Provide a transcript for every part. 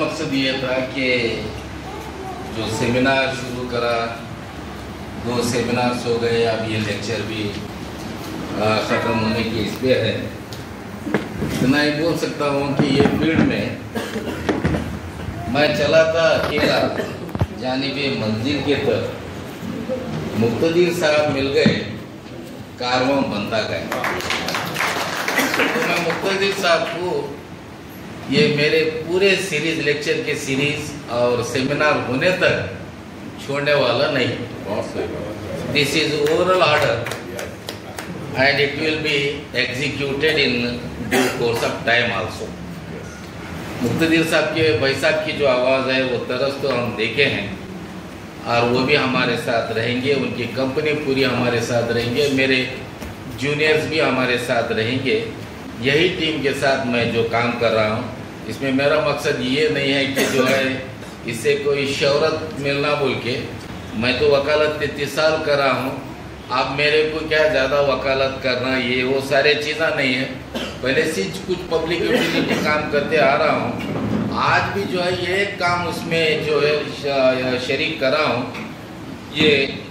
मकसद ये था कि जो सेमिनार शुरू करा, 2 सेमिनार्स हो गए, अब ये लेक्चर भी ख़त्म होने की इस पे है। इतना ही बोल सकता हूँ कि ये फील्ड में मैं चला था अकेला जानिबे मंजिल के तरफ, मुक्तदीर साहब मिल गए, कारवां बनता गया। तो मैं मुक्तदीर साहब को ये मेरे पूरे सीरीज, लेक्चर के सीरीज और सेमिनार होने तक छोड़ने वाला नहीं। This is oral order and it will be executed in due course of time also. Muqtadir साहब के, भाई साहब की जो आवाज़ है वो तरस तो हम देखे हैं, और वो भी हमारे साथ रहेंगे, उनकी कंपनी पूरी हमारे साथ रहेंगे, मेरे जूनियर्स भी हमारे साथ रहेंगे। यही टीम के साथ मैं जो काम कर रहा हूँ, इसमें मेरा मकसद ये नहीं है कि जो है इससे कोई शोहरत मिलना बोल के। मैं तो वकालत 33 साल कर रहा हूँ, आप मेरे को क्या ज़्यादा वकालत करना, ये वो सारे चीज़ें नहीं है। पहले से कुछ पब्लिक यूटिलिटी काम करते आ रहा हूँ, आज भी जो है ये काम उसमें जो है शरीक कर रहा हूँ, ये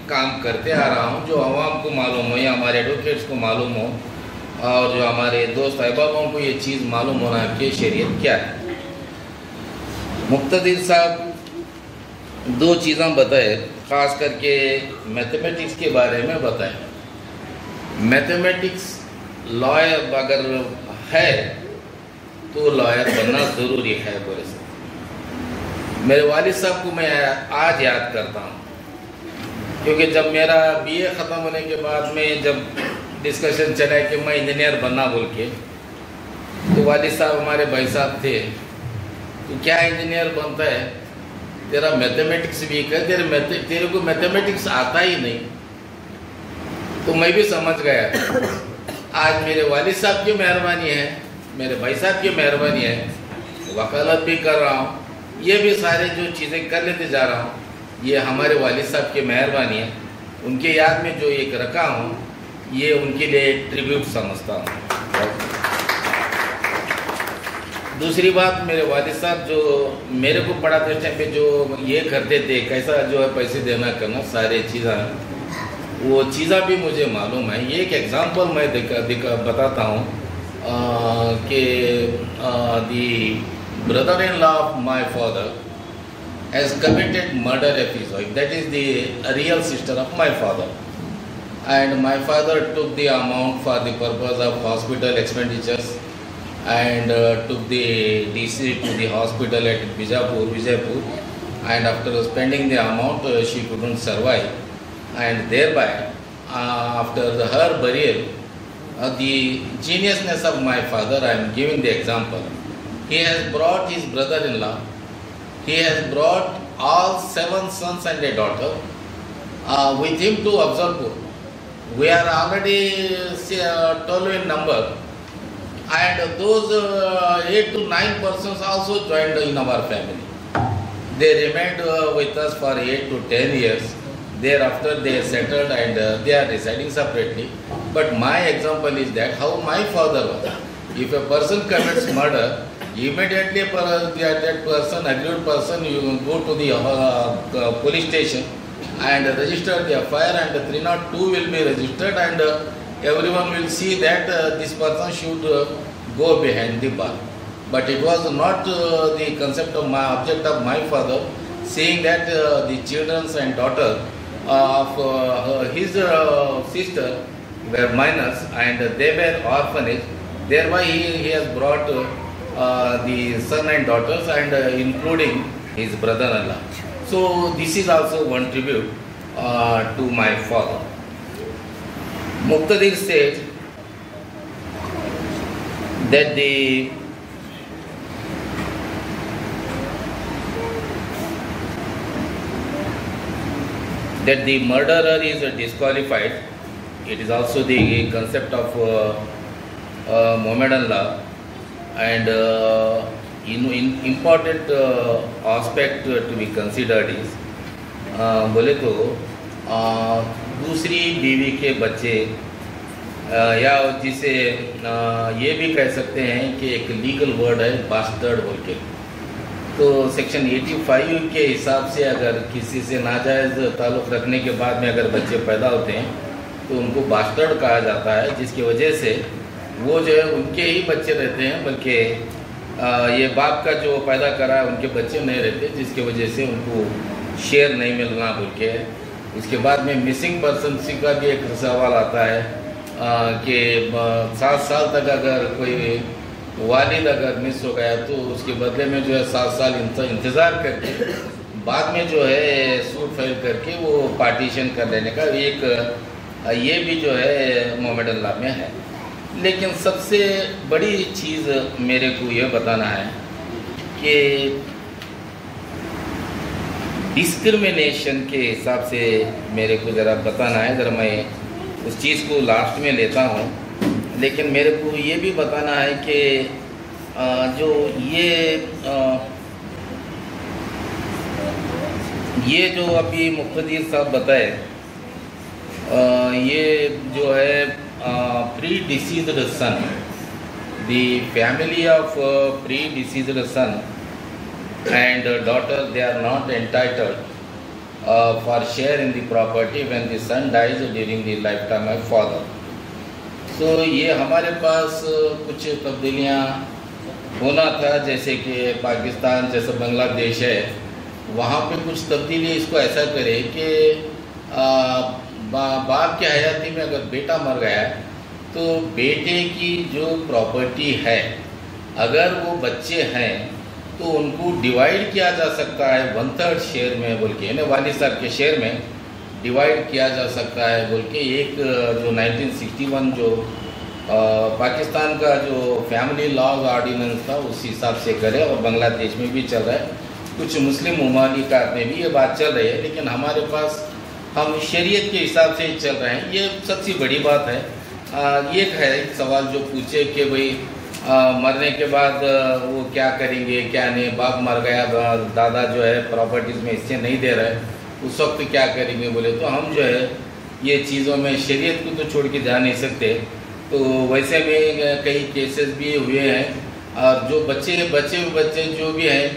काम करते आ रहा हूँ। जो आवाम को मालूम हो या हमारे एडवोकेट्स को मालूम हो और जो हमारे दोस्त अहबाबों को ये चीज़ मालूम होना कि शरीयत क्या है। मुक्तदीर साहब 2 चीज़ें बताए, ख़ास करके मैथमेटिक्स के बारे में बताए। मैथमेटिक्स लॉयर अगर है तो लॉयर बनना ज़रूरी है। बोले से मेरे वालिद साहब को मैं आज याद करता हूँ, क्योंकि जब मेरा BA ख़त्म होने के बाद में जब डिस्कशन चला कि मैं इंजीनियर बनना बोल के, तो वालिद साहब हमारे भाई साहब थे, तो क्या इंजीनियर बनता है, तेरा मैथमेटिक्स वीक है, तेरे को मैथमेटिक्स आता ही नहीं। तो मैं भी समझ गया, आज मेरे वालिद साहब की मेहरबानी है, मेरे भाई साहब की मेहरबानी है, वकालत भी कर रहा हूँ, ये भी सारे जो चीज़ें कर लेते जा रहा हूँ, ये हमारे वालिद साहब की मेहरबानी है। उनके याद में जो एक रखा हूँ, ये उनके लिए ट्रिब्यूट समझता हूँ। दूसरी बात, मेरे वालिद साहब जो मेरे को पढ़ाते टाइम पे जो ये करते थे, कैसा जो है पैसे देना करना, सारे चीज़ें वो चीज़ें भी मुझे मालूम है। ये एक एग्जांपल मैं बताता हूँ कि the brother in law of my father has committed murder of his wife, that is the real sister of my father, and my father took the amount for the purpose of hospital expenditures and took the DC to the hospital at Vijaypur, and after spending the amount she couldn't survive, and thereby after her burial, the geniusness of my father, I am giving the example, he has brought his brother-in-law, he has brought all 7 sons and a daughter with him to Afzalpur. We are already 12 in number, and those 8 to 9 persons also joined in our family. They remained with us for 8 to 10 years. Thereafter they settled and they are residing separately. But my example is that how my father was. If a person commits murder, immediately that person, aggrieved person, you go to the police station and register the FIR, and 302 will be registered, and everyone will see that this person should go behind the bar. But it was not the concept of my object of my father, seeing that the children and daughter of his sister were minors and they were orphanage. Thereby he has brought the son and daughters and including his brother-in-law. So this is also one tribute to my father. Muqtadir said that the murderer is disqualified. It is also the concept of Mohammedan law, and important aspect to be considered is बोले तो दूसरी बीवी के बच्चे या जिसे ये भी कह सकते हैं कि एक लीगल वर्ड है बास्टर्ड बोल के, तो सेक्शन 85 के हिसाब से अगर किसी से नाजायज़ ताल्लुक़ रखने के बाद में अगर बच्चे पैदा होते हैं तो उनको बास्टर्ड कहा जाता है, जिसकी वजह से वो जो है उनके ही बच्चे रहते हैं, बल्कि ये बाप का जो पैदा करा है उनके बच्चे नहीं रहते, जिसकी वजह से उनको शेयर नहीं मिलना बोल के। उसके बाद में मिसिंग पर्सन का भी एक सवाल आता है कि 7 साल तक अगर कोई वालिद अगर मिस हो गया तो उसके बदले में जो है 7 साल इंतज़ार करके बाद में जो है सूट फाइल करके वो पार्टीशन कर लेने का एक ये भी जो है मोहम्मद अल्लाह में है। लेकिन सबसे बड़ी चीज़ मेरे को ये बताना है कि डिस्क्रिमिनेशन के हिसाब से मेरे को ज़रा बताना है, ज़रा मैं उस चीज़ को लास्ट में लेता हूँ। लेकिन मेरे को ये भी बताना है कि जो ये जो अभी मुख्तदीर साहब बताए, ये जो है predeceased son, the family of predeceased son and daughter, they are not entitled for share in the property when the son dies during the lifetime of father. So ये हमारे पास कुछ तब्दीलियाँ होना था, जैसे कि पाकिस्तान जैसे बांग्लादेश है, वहाँ पे कुछ तब्दीली इसको ऐसा करे कि बाप की हयाती में अगर बेटा मर गया तो बेटे की जो प्रॉपर्टी है अगर वो बच्चे हैं तो उनको डिवाइड किया जा सकता है 1/3 शेयर में बोल के, यानी वालिद साहब के शेयर में डिवाइड किया जा सकता है बोल के एक जो 1961 जो पाकिस्तान का जो फैमिली लॉज ऑर्डिनेंस था उस हिसाब से करे, और बांग्लादेश में भी चल रहा है, कुछ मुस्लिम ममालिकात में भी ये बात चल रही है, लेकिन हमारे पास हम शरीयत के हिसाब से ही चल रहे हैं। ये सबसे बड़ी बात है। ये है एक सवाल जो पूछे कि भाई मरने के बाद वो क्या करेंगे क्या नहीं, बाप मर गया, दादा जो है प्रॉपर्टीज़ में हिस्से नहीं दे रहे, उस वक्त क्या करेंगे बोले तो हम जो है ये चीज़ों में शरीयत को तो छोड़ के जा नहीं सकते। तो वैसे में कई केसेस भी हुए हैं, और जो बच्चे जो भी हैं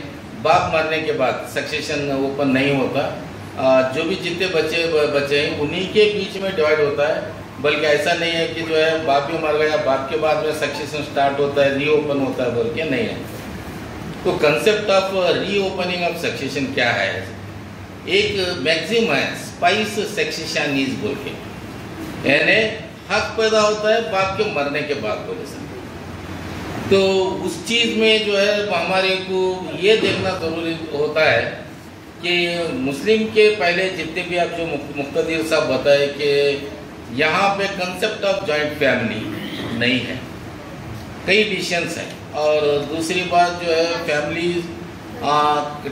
बाप मरने के बाद सक्सेशन ओपन नहीं होता, जो भी जितने बच्चे हैं उन्हीं के बीच में डिवाइड होता है, बल्कि ऐसा नहीं है कि जो है बाप भी मर गया बाप के बाद में सक्सेशन स्टार्ट होता है, रीओपन होता है बोल के, नहीं है। तो concept of reopening of succession क्या है? एक मैक्सिम है स्पाइस सक्सेशन इज बोल के, यानी हक पैदा होता है बाप के मरने के बाद बोले सर। तो उस चीज़ में जो है हमारे को ये देखना ज़रूरी होता है कि मुस्लिम के पहले जितने भी आप जो मुख्तदीर साहब बताए कि यहाँ पे कंसेप्ट ऑफ जॉइंट फैमिली नहीं है, कई डिसीजंस हैं, और दूसरी बात जो है फैमिली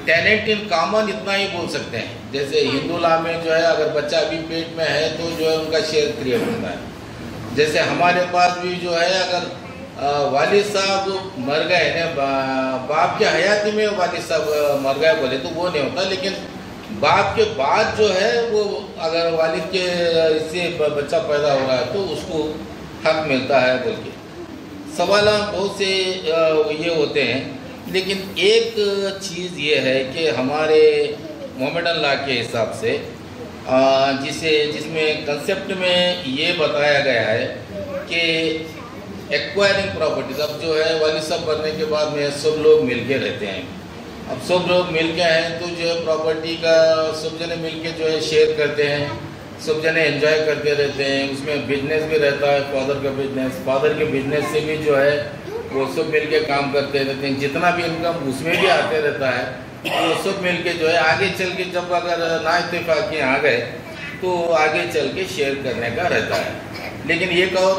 टेनेंट इन कॉमन इतना ही बोल सकते हैं। जैसे हिंदू लॉ में जो है अगर बच्चा अभी पेट में है तो जो है उनका शेयर क्रिएट होता है। जैसे हमारे पास भी जो है अगर वालिद साहब मर गए ना, बाप के हयाती में वालिद साहब मर गए बोले तो वो नहीं होता, लेकिन बाप के बाद जो है वो अगर वालिद के इससे बच्चा पैदा हो रहा है तो उसको हक मिलता है बोल के। सवाल बहुत से ये होते हैं, लेकिन एक चीज़ ये है कि हमारे मोहम्मदन लॉ के हिसाब से जिसमें कंसेप्ट में ये बताया गया है कि एक्वायरिंग प्रॉपर्टीज, अब जो है वालिद साहब मरने के बाद में सब लोग मिलके रहते हैं, अब सब लोग मिलके हैं तो जो है प्रॉपर्टी का सब जने मिलके जो है शेयर करते हैं, सब जने एंजॉय करते रहते हैं। उसमें बिजनेस भी रहता है, फादर के बिजनेस से भी जो है वो सब मिलके काम करते रहते हैं, जितना भी इनकम उसमें भी आते रहता है, तो सब मिलके जो है आगे चल के जब अगर ना इत्तेफाकी आ गए तो आगे चल के शेयर करने का रहता है। लेकिन एक और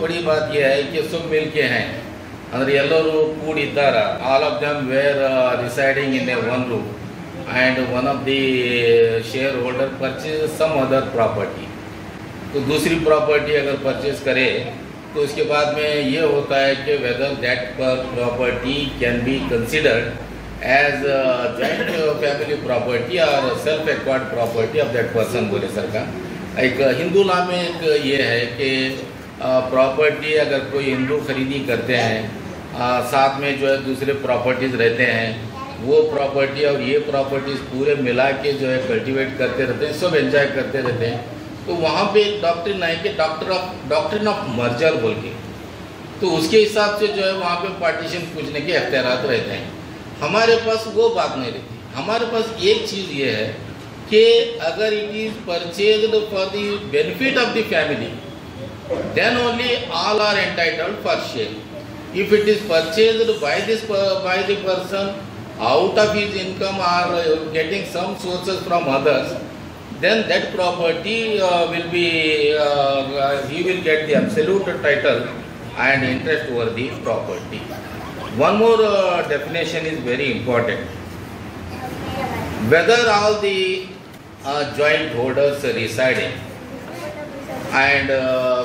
बड़ी बात यह है कि सब मिलके हैं ಅಂದರೆ ಎಲ್ಲರೂ ಕೂಡಿದ್ದಾರೆ, all of them were residing in a one room and one of the shareholder purchase some other property, तो दूसरी प्रॉपर्टी अगर परचेज करे तो उसके बाद में ये होता है कि whether that property can be considered as joint family property और self acquired property of that person बोले सरकार। एक हिंदू लॉ में एक ये है कि प्रॉपर्टी अगर कोई हिंदू खरीदी करते हैं, साथ में जो है दूसरे प्रॉपर्टीज़ रहते हैं, वो प्रॉपर्टी और ये प्रॉपर्टीज पूरे मिला के जो है कल्टीवेट करते रहते हैं, सब एंजॉय करते रहते हैं। तो वहाँ पे एक डॉक्ट्रिन है कि डॉक्ट्रिन ऑफ मर्जर बोल के, तो उसके हिसाब से जो है वहाँ पे पार्टीशन पूछने के अख्तियारात रहते हैं। हमारे पास वो बात नहीं रहती। हमारे पास एक चीज़ ये है कि अगर it is purchased for the benefit of the family, then only all are entitled for share. If it is purchased by the person out of his income or getting some sources from others, then that property will be he will get the absolute title and interest over the property. One more definition is very important. Whether all the joint holders residing, and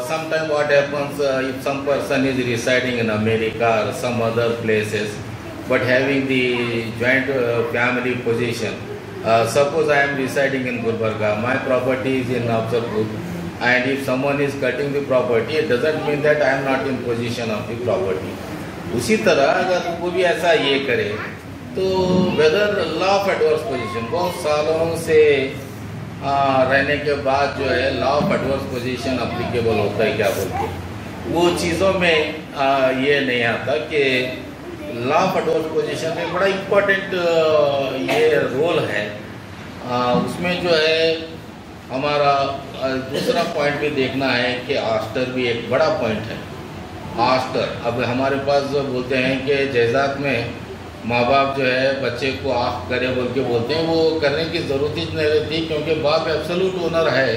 sometimes what happens if some person is residing in America or some other places but having the joint family position. Suppose I am residing in Gulbarga, my property is in Afzalpur, and if someone is cutting the property, it doesn't mean that I am not in possession of the property. उसी तरह अगर वो भी ऐसा ये करे तो whether law of adverse position, बहुत सालों से रहने के बाद जो है law of adverse position applicable होता है क्या बोलते, वो चीज़ों में ये नहीं आता कि लॉ ऑफ एडवर्स पोजीशन में बड़ा इम्पोर्टेंट ये रोल है। उसमें जो है हमारा दूसरा पॉइंट भी देखना है कि आस्टर भी एक बड़ा पॉइंट है। आस्टर, अब हमारे पास बोलते हैं कि जायदाद में माँ बाप जो है बच्चे को आफ करे बोल के बोलते हैं, वो करने की ज़रूरत ही नहीं रहती क्योंकि बाप एब्सोल्यूट ओनर है।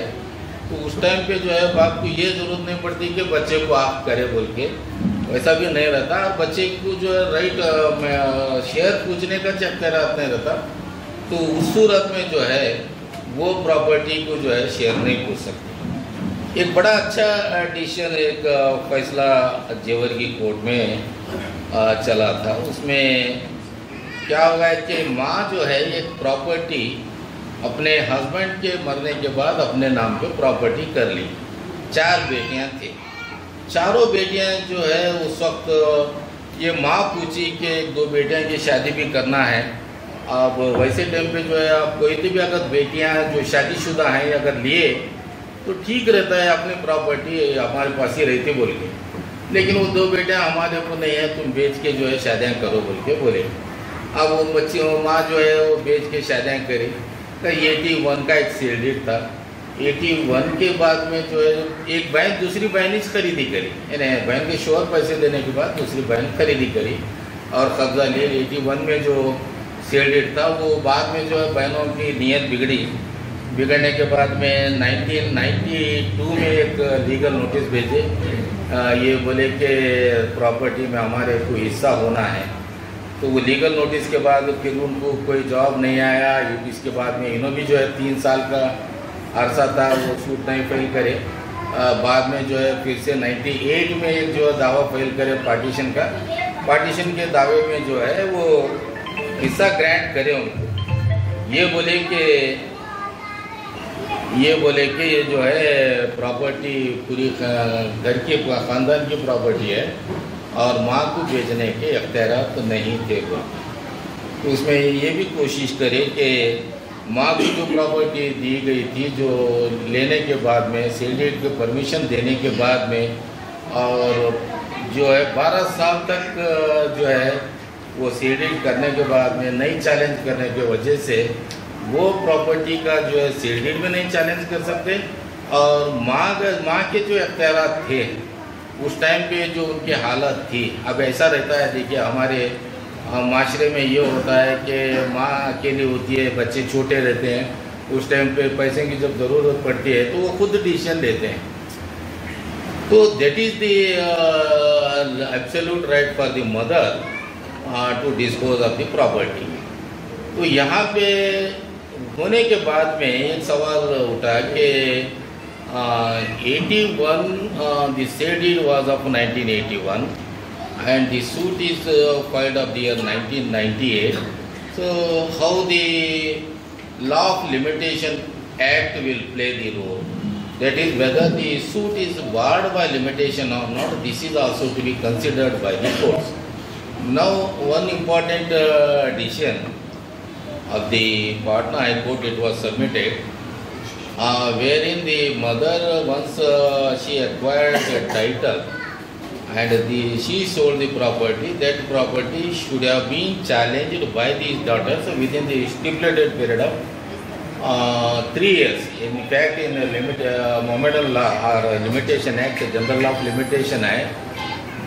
तो उस टाइम पे जो है बाप को ये ज़रूरत नहीं पड़ती कि बच्चे को आफ करे बोल के, वैसा भी नहीं रहता। बच्चे को जो है राइट शेयर पूछने का अख्तियार नहीं रहता, तो उस सूरत में जो है वो प्रॉपर्टी को जो है शेयर नहीं पूछ सकते। एक बड़ा अच्छा डिसीजन एक फैसला जेवर की कोर्ट में चला था। उसमें क्या हुआ है कि माँ जो है एक प्रॉपर्टी अपने हस्बैंड के मरने के बाद अपने नाम पे प्रॉपर्टी कर ली। 4 बेटियां थी, चारों बेटियां जो है उस वक्त ये माँ पूछी कि 2 बेटियां की शादी भी करना है। अब वैसे टाइम पे जो है आप कोई भी अगर बेटियां जो शादीशुदा हैं अगर लिए तो ठीक रहता है, अपनी प्रॉपर्टी हमारे पास ही रहती बोल के, लेकिन वो 2 बेटियां हमारे को नहीं है, तुम बेच के जो है शादियाँ करो बोल के बोले। अब वो बच्ची माँ जो है वो बेच के शादियाँ करी। तो 81 का एक सेल डेट था। 81 के बाद में जो है एक बहन दूसरी बहन ही खरीदी करी, यानी बहन के शोहर पैसे देने के बाद दूसरी बहन खरीदी करी और कब्जा लिए। 81 में जो सेल डेट था वो बाद में जो है बहनों की नीयत बिगड़ने के बाद में 1992 में एक लीगल नोटिस भेजे, ये बोले कि प्रॉपर्टी में हमारे को हिस्सा होना है। तो वो लीगल नोटिस के बाद फिर उनको कोई जवाब नहीं आया। इसके बाद में इन्होंने भी जो है 3 साल का अरसा था वो सूट नहीं फाइल करे। बाद में जो है फिर से 98 में एक जो दावा फाइल करे पार्टीशन का। पार्टीशन के दावे में जो है वो हिस्सा ग्रांट करे उनको। ये बोले कि ये जो है प्रॉपर्टी पूरी घर के ख़ानदान की प्रॉपर्टी है और माँ को बेचने के अख्तियार तो नहीं थे। तो उसमें ये भी कोशिश करे कि माँ को जो प्रॉपर्टी दी गई थी जो लेने के बाद में सेल डीड के परमिशन देने के बाद में, और जो है 12 साल तक जो है वो सेल डीड करने के बाद में नहीं चैलेंज करने की वजह से वो प्रॉपर्टी का जो है सेल डीड में नहीं चैलेंज कर सकते। और माँ के जो अख्तियार थे उस टाइम पे जो उनकी हालत थी, अब ऐसा रहता है देखिए हमारे माशरे में ये होता है कि माँ अकेली होती है, बच्चे छोटे रहते हैं, उस टाइम पे पैसे की जब ज़रूरत पड़ती है तो वो खुद डिसीजन लेते हैं। तो that is the absolute right for the mother to dispose of the property. तो यहाँ पे होने के बाद में एक सवाल उठा कि 81 the said deed was of 1981 and the suit is filed of the year 1998. So how the law of limitation act will play the role, that is whether the suit is barred by limitation or not, this is also to be considered by the courts. Now, one important decision of the Patna High Court, it was submitted, wherein the mother, once she acquired a title and she sold the property, that property should have been challenged by these daughters within the stipulated period of 3 years. In fact, in the Mohammedan Law or Limitation Act, General Law of Limitation Act,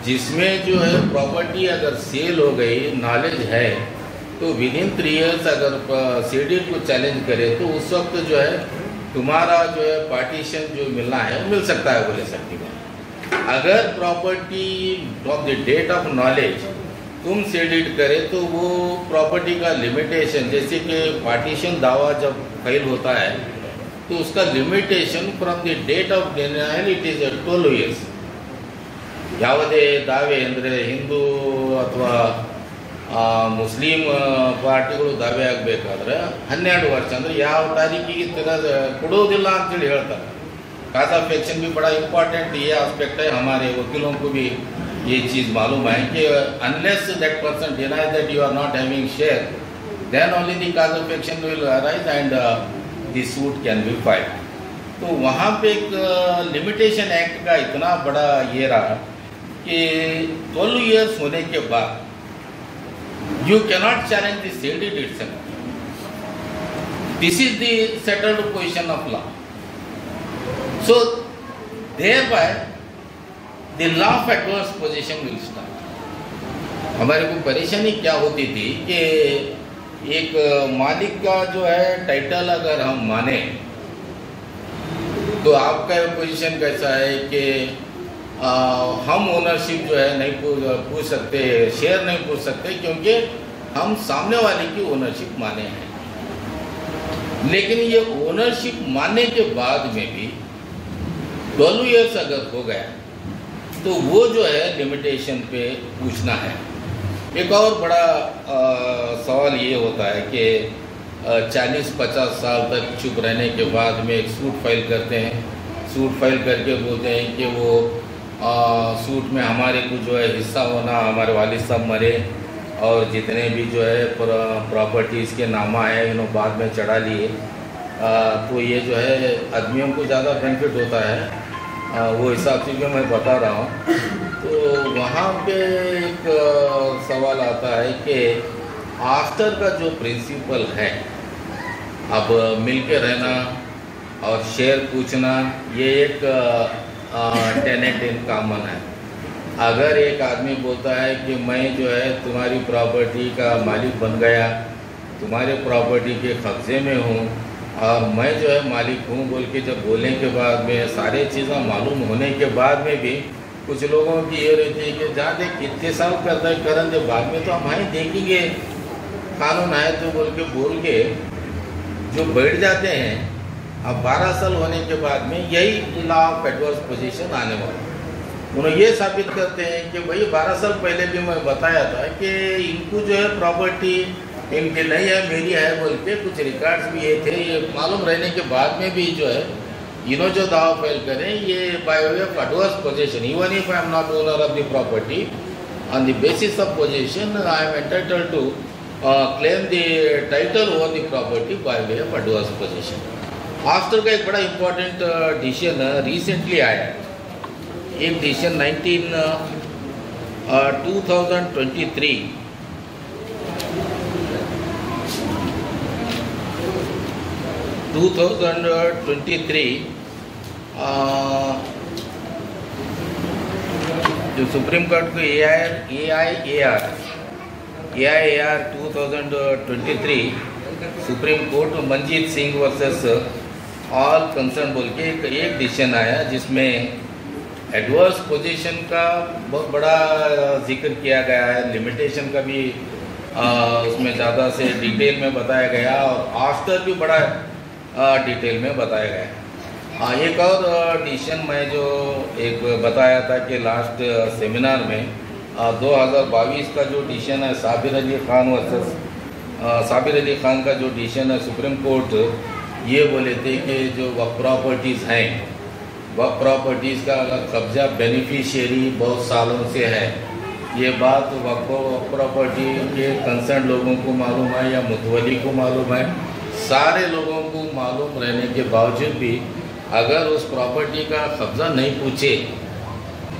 जिसमें जो है property अगर cell हो गई, knowledge है, तो with in 3 years अगर सीडीड को चैलेंज करे तो उस वक्त जो है तुम्हारा जो है पार्टीशन जो मिलना है वो मिल सकता है बोले सकती है। अगर property from the date of knowledge तुम सीडीड करे तो वो प्रॉपर्टी का लिमिटेशन, जैसे कि पार्टीशन दावा जब फाइल होता है तो उसका limitation from the date of denial it is 12 years। ಯಾವುದೇ ದಾವೆ ಅಂದರೆ ಹಿಂದೂ ಅಥವಾ ಮುಸ್ಲಿಂ ಪಾರ್ಟಿಗಳು ದಾವೆ ಆಗಬೇಕಾದ್ರೆ 12 ವರ್ಷ ಅಂದರೆ ಯಾವ ತಾರೀಕಿಗೆ ಕೊಡೋದಿಲ್ಲ ಅಂತೇಳಿ ಹೇಳ್ತಾರೆ। काज ऑफ एक्शन भी बड़ा इम्पॉर्टेंट ये एस्पेक्ट है। हमारे वकीलों को भी ये चीज़ मालूम है कि unless that person denies that you are not having share, then only the cause of action will arise and the suit can be filed. तो वहाँ पे एक लिमिटेशन एक्ट का इतना बड़ा ये रहा कि 12 years होने के बाद you cannot challenge the ceded itself. This is the settled position of law. So thereby the law of adverse position will start. हमारे को परेशानी क्या होती थी कि एक मालिक का जो है टाइटल अगर हम माने तो आपका पोजीशन कैसा है कि हम ओनरशिप जो है नहीं पूछ सकते, शेयर नहीं पूछ सकते, क्योंकि हम सामने वाले की ओनरशिप माने हैं। लेकिन ये ओनरशिप मानने के बाद में भी 12 years अगर हो गया तो वो जो है लिमिटेशन पे पूछना है। एक और बड़ा सवाल ये होता है कि 40-50 साल तक चुप रहने के बाद में एक सूट फाइल करते हैं। सूट फाइल करके बोलते हैं कि वो सूट में हमारे को जो है हिस्सा होना, हमारे वालिद साहब मरे और जितने भी जो है प्रॉपर्टीज़ के नामा है इन्होंने बाद में चढ़ा लिए, तो ये जो है आदमियों को ज़्यादा बेनिफिट होता है। वो हिसाब से जो मैं बता रहा हूँ, तो वहाँ पे एक सवाल आता है कि आफ्टर का जो प्रिंसिपल है, अब मिल के रहना और शेयर पूछना, ये एक टेनेंट इन कॉमन है। अगर एक आदमी बोलता है कि मैं जो है तुम्हारी प्रॉपर्टी का मालिक बन गया, तुम्हारे प्रॉपर्टी के कब्जे में हूँ और मैं जो है मालिक हूँ बोल के जब बोलने के बाद में सारे चीज़ें मालूम होने के बाद में भी कुछ लोगों की ये रहती है कि जहाँ देख कितने साल करता है करन जब बाद में तो हम ही देखेंगे कानून है तो बोल के जो बैठ जाते हैं। अब 12 साल होने के बाद में यही लॉ ऑफ एडवर्स पोजीशन आने वाला। उन्होंने ये साबित करते हैं कि भाई 12 साल पहले भी मैं बताया था कि इनको जो है प्रॉपर्टी इनकी नहीं है मेरी है बोल के कुछ रिकॉर्ड्स भी ये थे। ये मालूम रहने के बाद में भी जो है इन्होंने जो दावा फाइल करें ये by way of adverse position, even if I am not owner of the property, on the basis of position I am entitled to claim the title over the property by way of adverse position. After का एक बड़ा important decision recently आया, एक decision 2023 जो supreme court को AIAR 2023 supreme court Manjeet Singh versus all concern बोल के एक डिसीजन आया जिसमें एडवर्स पोजीशन का बहुत बड़ा जिक्र किया गया है, लिमिटेशन का भी उसमें ज़्यादा से डिटेल में बताया गया और आफ्टर भी बड़ा डिटेल में बताया गया। एक और डिसीजन मैं जो एक बताया था कि लास्ट सेमिनार में 2022 का जो डिसीजन है साबिर अली खान वर्सेस साबिर अली खान का जो डिसीजन है सुप्रीम कोर्ट ये बोले थे कि जो वक्फ प्रॉपर्टीज़ हैं, वक्फ प्रॉपर्टीज़ का अगर कब्जा बेनिफिशियरी बहुत सालों से है ये बात वक्फ प्रॉपर्टी के कंसर्न लोगों को मालूम है या मुतवली को मालूम है, सारे लोगों को मालूम रहने के बावजूद भी अगर उस प्रॉपर्टी का कब्ज़ा नहीं पूछे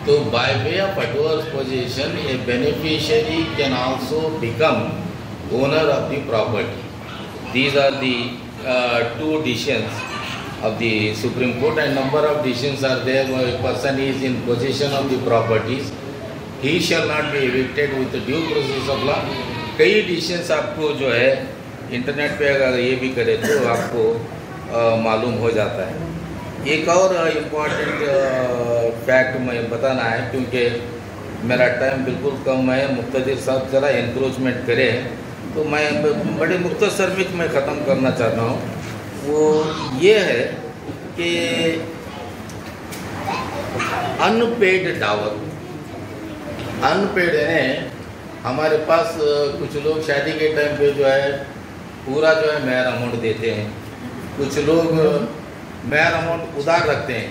तो by way of adverse position a beneficiary can also become owner of the property. These are the two decisions of the Supreme Court, and number of decisions are there where a person is in possession of the properties, he shall not be evicted with the due process of law. कई decisions आपको जो है internet पे अगर ये भी करे तो आपको मालूम हो जाता है. एक और इम्पॉर्टेंट फैक्ट मैं बताना है क्योंकि मेरा टाइम बिल्कुल कम है. मुख्तदिर साहब ज़रा इंक्रोचमेंट करें तो मैं बड़े मुख्तसर में मैं ख़त्म करना चाहता हूँ. वो ये है कि अनपेड डावर, अनपेड है. हमारे पास कुछ लोग शादी के टाइम पे जो है पूरा जो है मेहर अमाउंट देते हैं, कुछ लोग मेहर अमाउंट उधार रखते हैं,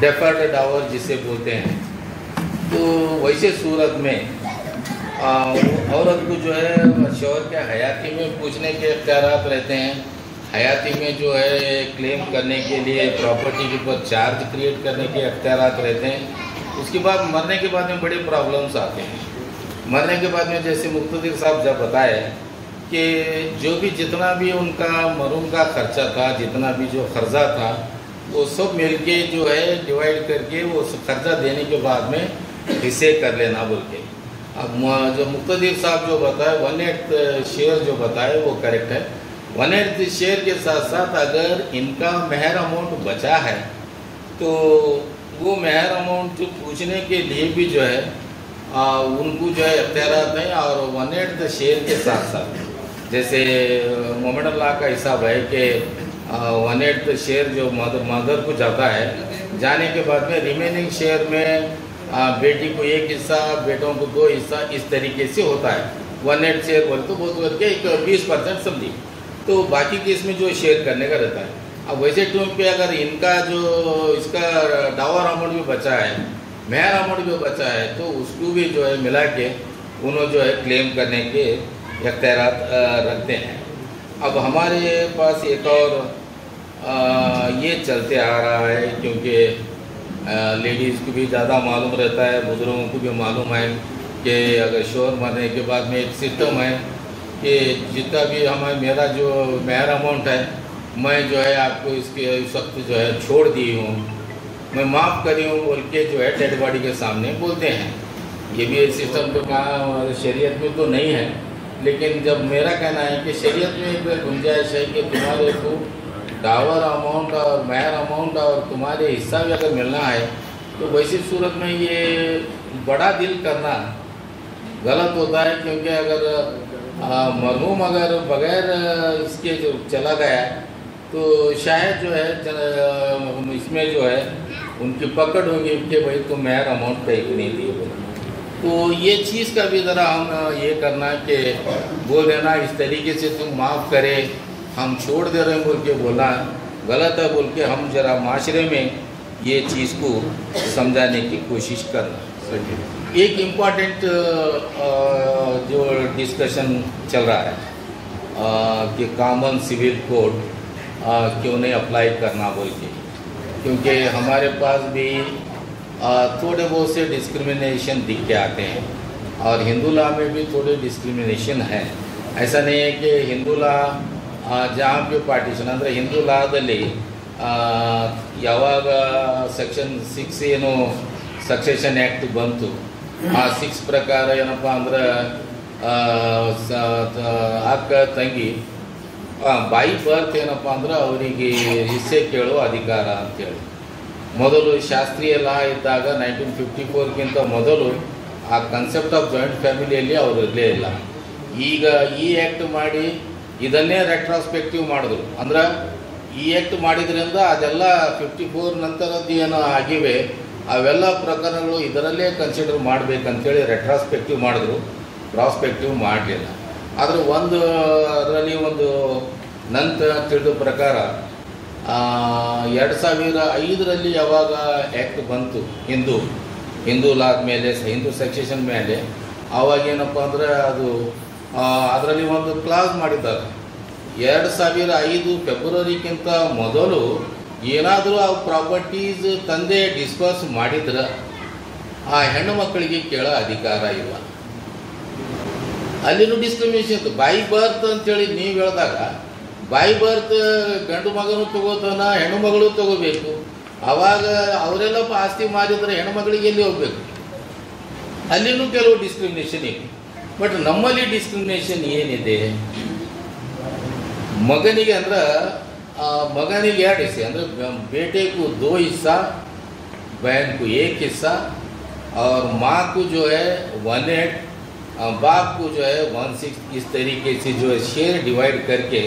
डेफर्ड डावर जिसे बोलते हैं. तो वैसे सूरत में औरत को जो है शौहर के हयाती में पूछने के इख्तियारात रहते हैं. हयाती में जो है क्लेम करने के लिए प्रॉपर्टी के ऊपर चार्ज क्रिएट करने के इख्तियारात रहते हैं. उसके बाद मरने के बाद में बड़े प्रॉब्लम्स आते हैं. मरने के बाद में जैसे मुख्तदिर साहब जब बताए कि जो भी जितना भी उनका मरूम का खर्चा था, जितना भी जो कर्जा था, वो सब मिलके जो है डिवाइड करके वो कर्जा देने के बाद में हिस्से कर लेना बोल के. अब जो मुख्तदिर साहब जो बताए 1/8 शेयर जो बताए वो करेक्ट है. 1/8 शेयर के साथ साथ अगर इनका मेहर अमाउंट बचा है तो वो मेहर अमाउंट पूछने के लिए भी जो है उनको जो है इख्तियारात हैं. और 1/8 शेयर के साथ साथ जैसे मोहम्मद अल्लाह का हिसाब है कि 1/8 शेयर जो मदर को जाता है, जाने के बाद में रिमेनिंग शेयर में बेटी को एक हिस्सा, बेटों को 2 हिस्सा, इस तरीके से होता है. 1/8 शेयर बोले तो बहुत करके एक 20% समझी, तो बाकी के इसमें जो शेयर करने का रहता है. अब वैसे टूम पे अगर इनका जो इसका डावर अमाउंट भी बचा है, मेहर अमाउंट भी बचा है, तो उसको भी जो है मिला के उन्होंने जो है क्लेम करने के इख्तियारात रखते हैं. अब हमारे पास एक और ये चलते आ रहा है क्योंकि लेडीज़ को भी ज़्यादा मालूम रहता है, बुजुर्गों को भी मालूम है कि अगर शोहर मरने के बाद में एक सिस्टम है कि जितना भी हमें मेरा जो मेहर अमाउंट है मैं जो है आपको इसके इस वक्त जो है छोड़ दी हूँ, मैं माफ़ करी हूँ बोल के जो है डेड बॉडी के सामने बोलते हैं. ये भी एक सिस्टम तो कहाँ शरीयत में तो नहीं है, लेकिन जब मेरा कहना है कि शरीयत में एक गुंजाइश है कि तुम्हारे को डावर अमाउंट और मेहर अमाउंट और तुम्हारे हिस्सा भी अगर मिलना है तो वैसी सूरत में ये बड़ा दिल करना गलत होता है. क्योंकि अगर मरहूम अगर बग़ैर इसके जो चला गया तो शायद जो है इसमें जो है उनकी पकड़ होगी कि भाई तुम मेहर अमाउंट पे नहीं दिए. तो ये चीज़ का भी ज़रा हम ये करना कि बोल देना इस तरीके से तुम माफ़ करे, हम छोड़ दे रहे हैं बोल के बोलना गलत है बोल के हम ज़रा माशरे में ये चीज़ को समझाने की कोशिश करना. एक इम्पॉर्टेंट जो डिस्कशन चल रहा है कि कॉमन सिविल कोड क्यों नहीं अप्लाई करना बोल के, क्योंकि हमारे पास भी थोड़े बहुत से डिस्क्रिमिनेशन दिख के आते हैं और हिंदू लॉ में भी थोड़े डिस्क्रिमिनेशन है. ऐसा नहीं है कि हिंदू लॉ जहाँ पे पार्टीशन ಅಂದರೆ ಹಿಂದೂ ಲಾದಲ್ಲಿ ಯಾವಾಗ ಸೆಕ್ಷನ್ 6 ಏನು ಸಕ್ಸೆಷನ್ ಆ್ಯಕ್ಟ್ ಬಂತು ಆ 6 ಪ್ರಕಾರ ಏನಪ್ಪ ಅಂದ್ರೆ ಅಕ್ಕ ತಂಗಿ ಬಾಯಿ ಬರ್ತ್ ಏನಪ್ಪ ಅಂದ್ರೆ ಅವರಿಗೆ ಹಿಸ್ಸೆ ಕೇಳೋ ಅಧಿಕಾರ ಅಂತೇಳಿ ಮೊದಲು ಶಾಸ್ತ್ರೀಯ ಲಾ ಇದ್ದಾಗ 1954ಕ್ಕಿಂತ ಮೊದಲು ಆ ಕಾನ್ಸೆಪ್ಟ್ ಆಫ್ ಜಾಯಿಂಟ್ ಫ್ಯಾಮಿಲಿಯಲ್ಲಿ ಅವರು ಇರಲೇ ಇಲ್ಲ. ಈಗ ಈ ಆ್ಯಕ್ಟ್ ಮಾಡಿ ಇದನ್ನೇ ರೆಟ್ರಾಸ್ಪೆಕ್ಟಿವ್ ಮಾಡಿದ್ರು. ಅಂದ್ರೆ ಈ ಆ್ಯಕ್ಟ್ ಮಾಡಿದ್ರಿಂದ ಅದೆಲ್ಲ 54 ನಂತರದ್ದು ಏನು ಆಗಿವೆ ಅವೆಲ್ಲ ಪ್ರಕರಣಗಳು ಇದರಲ್ಲೇ ಕನ್ಸಿಡರ್ ಮಾಡಬೇಕಂತೇಳಿ ರೆಟ್ರಾಸ್ಪೆಕ್ಟಿವ್ ಮಾಡಿದ್ರು, ಪ್ರಾಸ್ಪೆಕ್ಟಿವ್ ಮಾಡಲಿಲ್ಲ. ಆದರೆ ಅದರಲ್ಲಿ ಒಂದು ನಂತರ ತಿಳಿದ ಪ್ರಕಾರ 2005ರಲ್ಲಿ ಯಾವಾಗ ಆ್ಯಕ್ಟ್ ಬಂತು ಹಿಂದೂ ಹಿಂದೂ ಲಾದ ಮೇಲೆ ಹಿಂದೂ ಸಕ್ಸೆಷನ್ ಮೇಲೆ ಅವಾಗೇನಪ್ಪ ಅಂದರೆ ಅದು ಅದರಲ್ಲಿ ಒಂದು ಕ್ಲಾಸ್ ಮಾಡಿದ್ದಾರೆ 2005 ಫೆಬ್ರವರಿಗಿಂತ ಮೊದಲು ಏನಾದರೂ ಆ ಪ್ರಾಪರ್ಟೀಸ್ ತಂದೆ ಡಿಸ್ಪರ್ಸ್ ಮಾಡಿದ್ರೆ ಆ ಹೆಣ್ಣು ಮಕ್ಕಳಿಗೆ ಕೇಳೋ ಅಧಿಕಾರ ಇಲ್ಲ. ಅಲ್ಲಿನೂ ಡಿಸ್ಕ್ರಿಮಿನೇಷನ್ ಇತ್ತು. ಬೈ ಬರ್ತ್ ಅಂತೇಳಿ ನೀವು ಹೇಳಿದಾಗ ಬೈ ಬರ್ತ್ ಗಂಡು ಮಗನೂ ತಗೋತಾನ, ಹೆಣ್ಣು ಮಗಳು ತಗೋಬೇಕು. ಆವಾಗ ಅವರೆಲ್ಲ ಆಸ್ತಿ ಮಾರಿದ್ರೆ ಹೆಣ್ಣು ಮಗಳಿಗೆ ಎಲ್ಲಿ ಹೋಗ್ಬೇಕು? ಅಲ್ಲಿನೂ ಕೆಲವು ಡಿಸ್ಕ್ರಿಮಿನೇಷನ್ ಇದೆ. ಬಟ್ ನಮ್ಮಲ್ಲಿ ಡಿಸ್ಕ್ರಿಮಿನೇಷನ್ ಏನಿದೆ, ಮಗನಿಗೆ ಅಂದ್ರೆ मगनिಗೆ 2 हिस्से ಅಂದರೆ बेटे को 2 हिस्सा, बहन को 1 हिस्सा और माँ को जो है 1/8, बाप को जो है 1/6. इस तरीके से जो है शेयर डिवाइड करके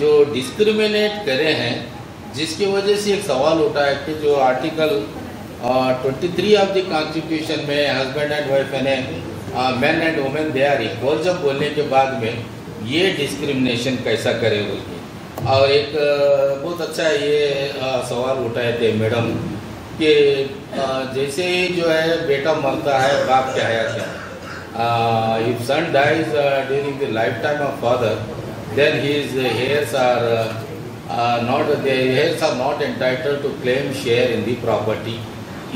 जो डिस्क्रिमिनेट करे हैं, जिसकी वजह से एक सवाल उठा है कि जो आर्टिकल 23 ऑफ द कॉन्स्टिट्यूशन में हस्बैंड एंड वाइफ यानी man and women they are equal जब बोलने के बाद में ये डिस्क्रिमिनेशन कैसा करे बोल के। और एक बहुत अच्छा ये सवाल उठाए थे मैडम कि जैसे ही जो है बेटा मरता है बाप क्या है क्या, if son dies during the life time of father then his heirs are not entitled to claim share in the property.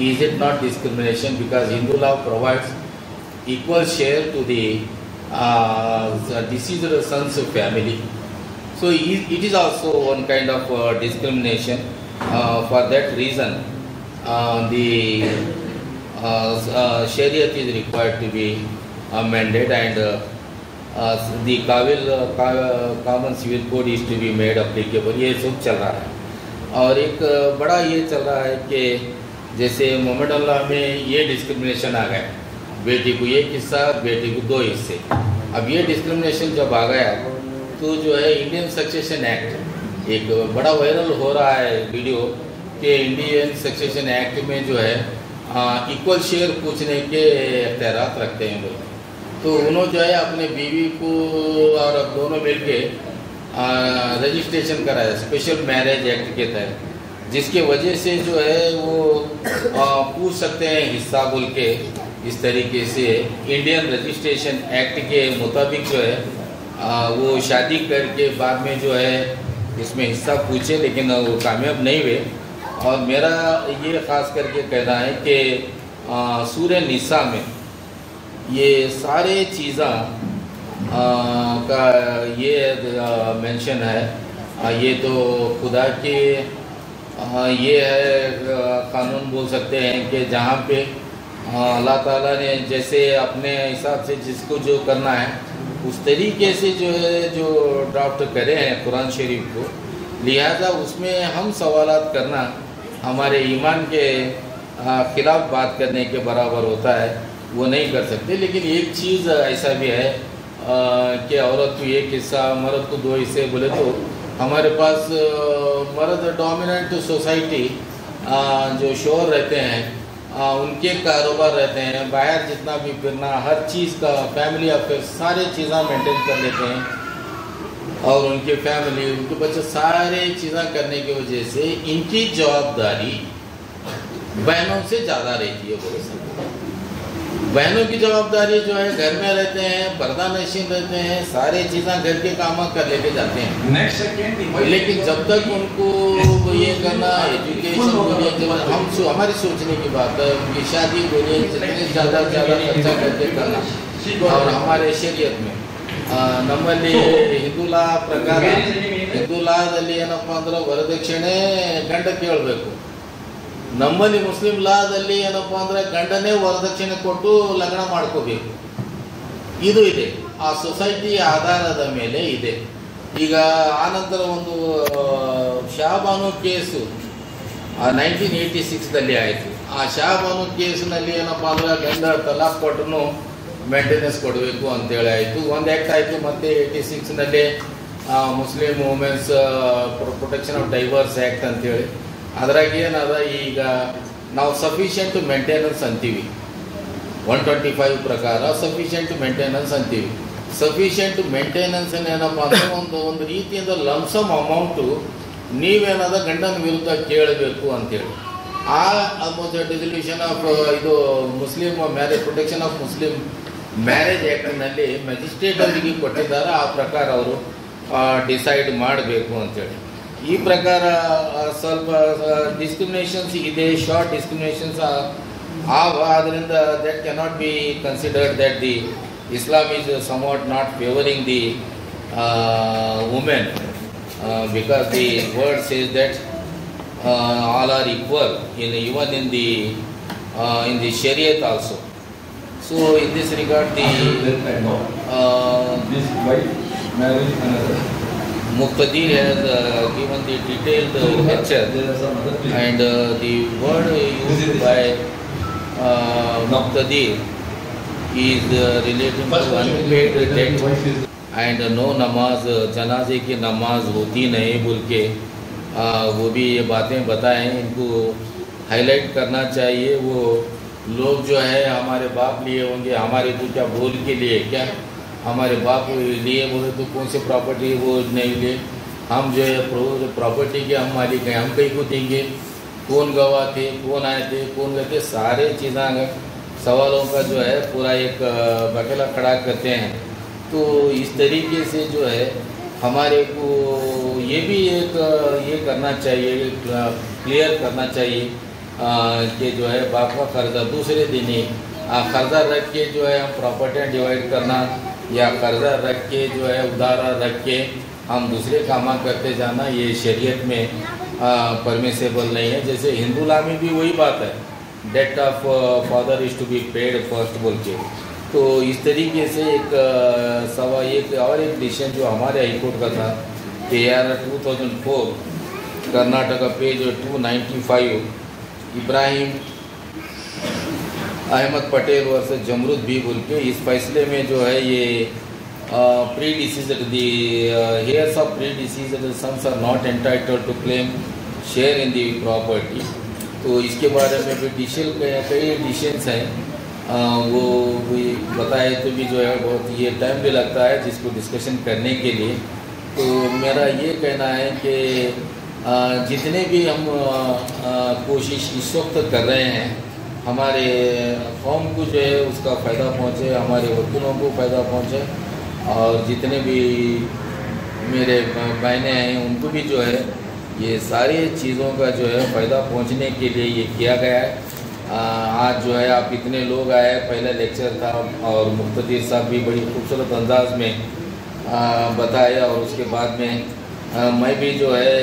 Is it not discrimination? Because Hindu law provides equal share to the deceased son's family. So it is also one kind of discrimination. For that reason, the Shariat is required to be amended and the common civil code is to be made applicable. ये सब चल रहा है. और एक बड़ा ये चल रहा है कि जैसे मोहम्मद अल्लाह में ये डिस्क्रिमिनेशन आ गया, बेटी को 1 हिस्सा, बेटी को 2 हिस्से. अब ये डिस्क्रिमिनेशन जब आ गया तो जो है इंडियन सक्सेशन एक्ट एक बड़ा वायरल हो रहा है वीडियो कि इंडियन सक्सेशन एक्ट में जो है इक्वल शेयर पूछने के अख्तियारात रखते हैं लोग. तो उन्होंने जो है अपने बीवी को और अब दोनों मिलके रजिस्ट्रेशन कराया स्पेशल मैरिज एक्ट के तहत, जिसके वजह से जो है वो पूछ सकते हैं हिस्सा बोल के. इस तरीके से इंडियन रजिस्ट्रेशन एक्ट के मुताबिक जो है वो शादी करके बाद में जो है इसमें हिस्सा पूछे, लेकिन वो कामयाब नहीं हुए. और मेरा ये ख़ास करके कहना है कि सूरह निसा में ये सारे चीज़ा का ये मेंशन है. ये तो खुदा के ये है कानून बोल सकते हैं कि जहाँ पे अल्लाह ताला ने जैसे अपने हिसाब से जिसको जो करना है उस तरीके से जो है जो ड्राफ्ट करे हैं कुरान शरीफ को, लिहाजा उसमें हम सवालात करना हमारे ईमान के ख़िलाफ़ बात करने के बराबर होता है, वो नहीं कर सकते. लेकिन एक चीज़ ऐसा भी है कि औरत को 1 हिस्सा, मर्द को 2 हिस्से बोले तो हमारे पास मर्द डोमिनेंट सोसाइटी जो शोहर रहते हैं उनके कारोबार रहते हैं, बाहर जितना भी फिरना हर चीज़ का फैमिली अफेयर सारे चीज़ें मेंटेन कर लेते हैं और उनके फैमिली उनके बच्चे सारे चीज़ें करने की वजह से इनकी जवाबदारी बहनों से ज़्यादा रहती है. बोले सकते बहनों की जवाबदारी जो है घर में रहते हैं, पर्दा नशीन रहते हैं, सारे चीज़ें घर के काम कर लेके जाते हैं. लेकिन जब तक उनको ये करना एजुकेशन बोलिए, जब हमारी सोचने की बात है उनकी शादी बोलिए जितने ज़्यादा खर्चा करके करना. और हमारे शरीयत में ನಮ್ಮಲ್ಲಿ ಹಿಂದೂ ಲಾ ಪ್ರಕಾರ ಹಿಂದೂ ಲಾದಲ್ಲಿ ಏನಪ್ಪ ಅಂದ್ರೆ ವರದಕ್ಷಿಣೆ ಗಂಡ ಕೇಳಬೇಕು. ನಮ್ಮಲ್ಲಿ ಮುಸ್ಲಿಂ ಲಾದಲ್ಲಿ ಏನಪ್ಪ ಅಂದರೆ ಗಂಡನೇ ವರದಕ್ಷಿಣೆ ಕೊಟ್ಟು ಲಗ್ನ ಮಾಡ್ಕೋಬೇಕು. ಇದು ಇದೆ, ಆ ಸೊಸೈಟಿ ಆಧಾರದ ಮೇಲೆ ಇದೆ. ಈಗ ಆನಂತರ ಒಂದು ಶಾಬಾನು ಕೇಸು 1986ದಲ್ಲಿ ಆಯಿತು. ಆ ಶಾಬಾನು ಕೇಸಿನಲ್ಲಿ ಏನಪ್ಪ ಅಂದ್ರೆ ಗಂಡ ತಲಾಕ್ ಕೊಟ್ಟರು ಮೇಂಟೆನೆನ್ಸ್ ಕೊಡಬೇಕು ಅಂತೇಳಿ ಆಯಿತು. ಒಂದು ಆ್ಯಕ್ಟ್ ಆಯಿತು. ಮತ್ತು 86ನಲ್ಲಿ Muslim women's protection of divorce act ಅಂತೇಳಿ ಅದ್ರಾಗ ಏನದ ಈಗ ನಾವು ಸಫಿಷಿಯೆಂಟ್ ಮೇಂಟೆನೆನ್ಸ್ ಅಂತೀವಿ. 125 ಪ್ರಕಾರ ಸಫಿಷಿಯೆಂಟ್ ಮೇಂಟೆನೆನ್ಸ್ ಅಂತೀವಿ. ಸಫಿಷಿಯೆಂಟ್ ಮೇಂಟೆನೆನ್ಸ್ ಏನಪ್ಪ ಅಂದರೆ ಒಂದು ರೀತಿಯಿಂದ ಲಂಸಮ್ ಅಮೌಂಟು ನೀವೇನದ ಗಂಡನ ವಿರುದ್ಧ ಕೇಳಬೇಕು ಅಂತೇಳಿ. ಆ ಆಲ್ಮೋಸ್ಟ್ ಡಿಸಲ್ಯೂಷನ್ ಆಫ್ ಇದು Muslim marriage protection of Muslim marriage ಆ್ಯಕ್ಟ್ನಲ್ಲಿ ಮ್ಯಾಜಿಸ್ಟ್ರೇಟ್ ಅವರಿಗೆ ಕೊಟ್ಟಿದ್ದಾರೆ. ಆ ಪ್ರಕಾರ ಅವರು ಡಿಸೈಡ್ ಮಾಡಬೇಕು ಅಂತೇಳಿ. ಈ ಪ್ರಕಾರ ಸ್ವಲ್ಪ ಡಿಸ್ಕ್ರಿಮಿನೇಷನ್ಸ್ ಇದೆ, ಶಾರ್ಟ್ ಡಿಸ್ಕ್ರಿಮಿನೇಷನ್ಸ್ ಆದ್ದರಿಂದ that cannot be considered that the Islam is somewhat not favoring the women because the word says that all are equal even in the Shariat also. So in this regard the this wife marriage another. Muqtadir has given the detailed lecture and the word used by Muqtadir is relating to unpaid debt and no नमाज जनाजे की नमाज होती नहीं बोल के वो भी ये बातें बताएं. इनको हाईलाइट करना चाहिए. वो लोग जो है हमारे बाप लिए होंगे, हमारे तो क्या भूल के लिए क्या हमारे बाप लिए बोले तो कौन से प्रॉपर्टी वो नहीं लिए. हम जो है प्रॉपर्टी के हम मालिक हैं, हम कहीं को देंगे. कौन गवाह थे, कौन आए थे, कौन गए थे, सारे चीज़ें सवालों का जो है पूरा एक बकेला खड़ा करते हैं. तो इस तरीके से जो है हमारे को ये भी एक ये करना चाहिए, क्लियर करना चाहिए कि जो है बाप का कर्जा दूसरे दिन ही कर्जा रख के जो है हम प्रॉपर्टियाँ डिवाइड करना या कर्जा रख के जो है उधारा रख के हम दूसरे काम करते जाना ये शरीयत में परमिसेबल नहीं है. जैसे हिंदू लॉ में भी वही बात है, debt of father is to be paid first बोल के. तो इस तरीके से एक और एक डिसीजन जो हमारे हाईकोर्ट का था कि यार 2004 कर्नाटका पेज 295 इब्राहिम अहमद पटेल वर्सेस जमरुद भी बोल के इस फैसले में जो है ये predeceased the heirs of predeceased sons are not entitled to claim share in the property. तो इसके बारे में भी कई डिसीजंस हैं वो भी बताए तो भी जो है बहुत ये टाइम भी लगता है जिसको डिस्कशन करने के लिए. तो मेरा ये कहना है कि जितने भी हम कोशिश इस वक्त कर रहे हैं हमारे कौम को जो है उसका फ़ायदा पहुँचे, हमारे वकीलों को फ़ायदा पहुँचे और जितने भी मेरे बहनें हैं उनको भी जो है ये सारी चीज़ों का जो है फ़ायदा पहुंचने के लिए ये किया गया है. आज जो है आप इतने लोग आए, पहला लेक्चर था और मुख्तदिर साहब भी बड़ी खूबसूरत अंदाज में बताया और उसके बाद में मैं भी जो है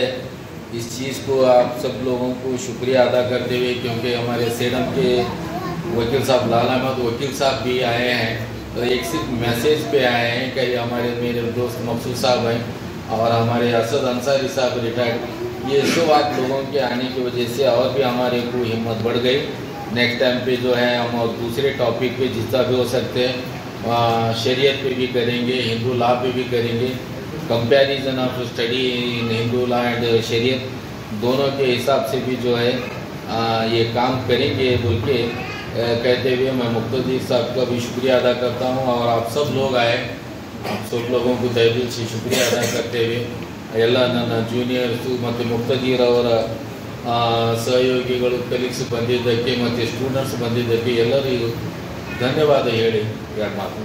इस चीज़ को आप सब लोगों को शुक्रिया अदा करते हुए क्योंकि हमारे सेडम के वकील साहब लाल अहमद वकील साहब भी आए हैं तो एक सिर्फ मैसेज पे आए हैं कि हमारे मेरे दोस्त मकसूद साहब हैं और हमारे असद अंसारी साहब रिटायर्ड. ये सब आप लोगों के आने की वजह से और भी हमारे को हिम्मत बढ़ गई. नेक्स्ट टाइम पे जो है हम और दूसरे टॉपिक पे जितना भी हो सकते हैं शरीयत पे भी करेंगे, हिंदू लॉ पे भी करेंगे, comparison of study in Hindu law and शरीयत दोनों के हिसाब से भी जो है ये काम करेंगे बोल के कहते हुए मैं मुख्तदिर साहब का भी शुक्रिया अदा करता हूँ और आप सब लोग आए, आप सब लोगों को तहे दिल से शुक्रिया अदा करते हुए ಎಲ್ಲ ನನ್ನ ಜೂನಿಯರ್ಸು ಮತ್ತು ಮುಕ್ತದಿರ್ ಅವರ ಸಹಯೋಗಿಗಳು ಕಲೀಗ್ಸ್ ಬಂದಿದ್ದಕ್ಕೆ ಮತ್ತು ಸ್ಟೂಡೆಂಟ್ಸ್ ಬಂದಿದ್ದಕ್ಕೆ ಎಲ್ಲರಿಗೂ ಧನ್ಯವಾದ ಹೇಳಿ ಎರಡು ಮಾತು